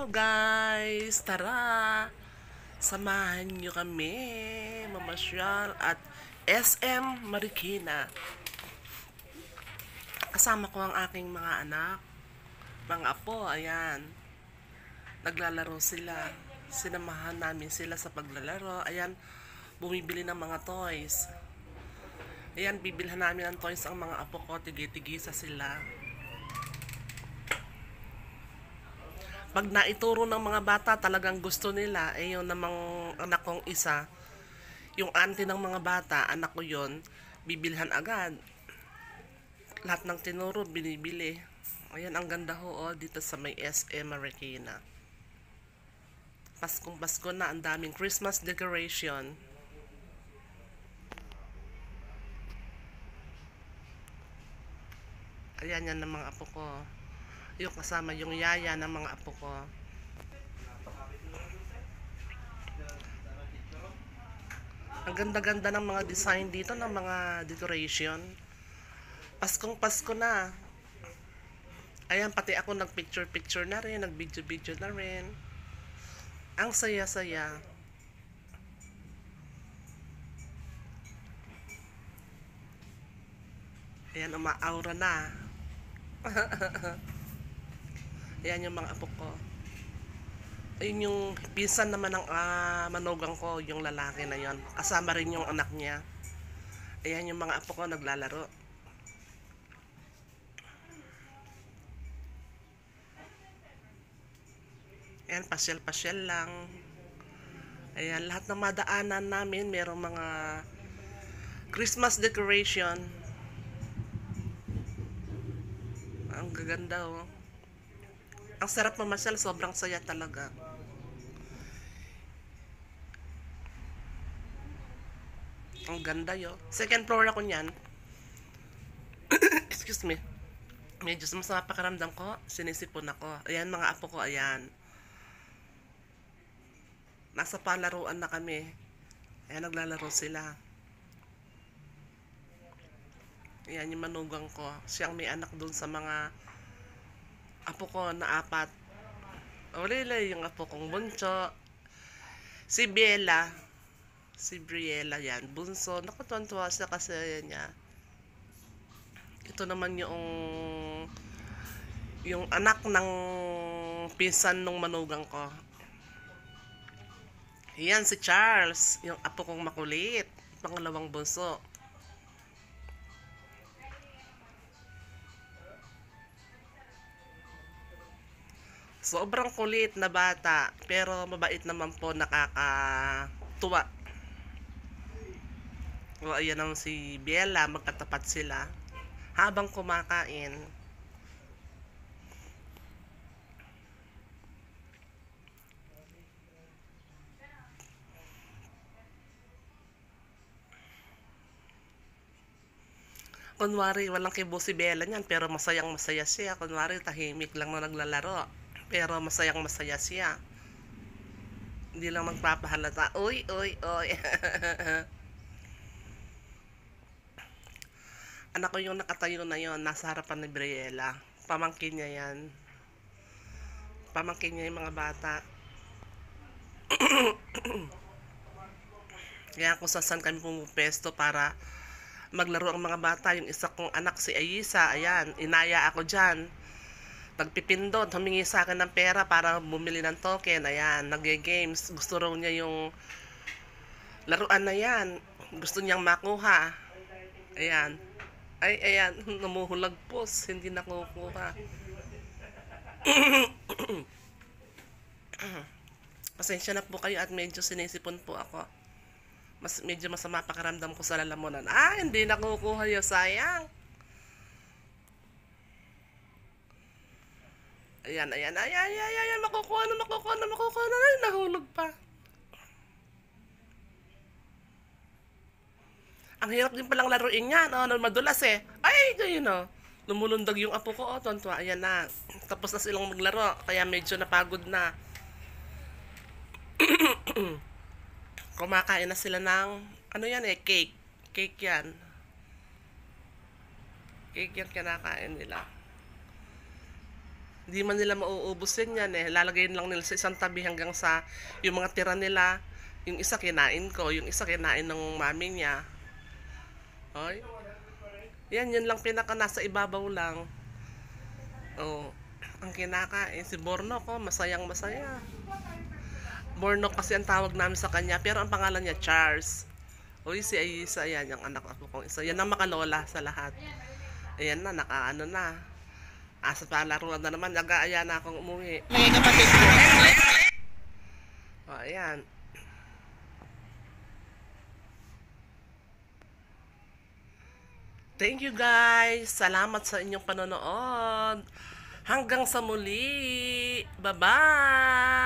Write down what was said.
Hello guys! Tara! Samahan nyo kami mamasyal at SM Marikina. Kasama ko ang aking mga anak, mga apo, ayan. Naglalaro sila. Sinamahan namin sila sa paglalaro. Ayan, bumibili ng mga toys. Ayan, bibilhan namin ng toys ang mga apo ko. Tigi-tigisa sila. Pag naituro ng mga bata, talagang gusto nila. Eh, yun namang anak kong isa, yung auntie ng mga bata, anak ko yun, bibilhan agad. Lahat ng tinuro, binibili. Ayan, ang ganda ho, oh, dito sa may SM Marikina. Paskong Pasko na, ang daming Christmas decoration. Ayan, yan ng mga apo ko. Yung kasama yung yaya ng mga apo ko. Ang ganda-ganda ng mga design dito, ng mga decoration. Paskong Pasko na. Ayan, pati ako nag-picture-picture na rin, nag-video-video na rin. Ang saya-saya. Ayan, uma-aura na. Ayan yung mga apo ko. Ayun yung pinsan naman ng manugang ko, yung lalaki na yon. Kasama rin yung anak niya. Ayan yung mga apo ko naglalaro. Ayan, pasyal-pasyal lang. Ayan, lahat ng madaanan namin, merong mga Christmas decoration. Ang gaganda, oh. Ang sarap mamasyal, sobrang saya talaga. Ang ganda yo. Second floor ako niyan. Excuse me. Medyo masama pakiramdam ko, sinisipon ako. Ayan mga apo ko, ayan. Nasa palaruan na kami. Ayan, naglalaro sila. Ayan yung manugang ko. Siyang may anak dun sa mga apo ko na 4. Wala yung apo kong bunso. Si Bella. Si Briella yan. Bunso. Nakatuwa siya kasi niya. Ito naman yung anak ng pinsan nung manugang ko. Yan si Charles. Yung apo kong makulit. Pangalawang bunso. Sobrang kulit na bata, pero mabait naman po, nakakatuwa. O, ayan naman si Bella, magkatapat sila habang kumakain. Kunwari, walang kibo si Bella niyan, pero masayang masaya siya. Kunwari, tahimik lang na naglalaro, pero masayang masaya siya. Hindi lang magpapahalata, uy, uy, uy. Anak ko yung nakatayo na yon, nasa harapan ni Briella. Pamangkin niya yan. Pamangkin niya yung mga bata. Kaya kung saan kami pumupesto para maglaro ang mga bata. Yung isa kong anak, si Ayisa, ayan, inaya ako dyan. Nagpipindot, humingi sa akin ng pera para bumili ng token. Ayan, nag-games. Gusto raw niya yung laruan na yan. Gusto niyang makuha. Ayan. Ay, ayan, numuhulagpos. Hindi nakukuha. Pasensya na po kayo at medyo sinisipon po ako. Medyo masama pakiramdam ko sa lalamunan. Hindi nakukuha yun, sayang. Ayan, ayan, ayan, ayan, ayan, makukuha na, ay, nahulog pa. Ang hirap din palang laruin yan, madulas eh. Ay, yun lumulundag yung apo ko, tonto, ayan na. Tapos na silang maglaro, kaya medyo napagod na. Kumakain na sila ng, ano yan eh, cake. Cake yan. Cake yan kinakain nila. Hindi man nila mauubusin yan eh. Lalagayin lang nila sa isang tabi hanggang sa yung mga tira nila. Yung isa kinain ko, yung isa kinain ng mami niya. Oy. Yan, yun lang pinaka nasa ibabaw lang. Oh, ang kinakain. Si Borno ko, masayang masaya. Borno kasi ang tawag namin sa kanya, pero ang pangalan niya Charles. Uy, si Ayisa, yan, yung anak ako kong isa. Yan ang makalola sa lahat. Ayan na, nakaano na. Asa palaruan na naman, nag-aaya na akong umuwi. May kapatid ko. O, ayan. Thank you guys. Salamat sa inyong panonood. Hanggang sa muli. Bye-bye.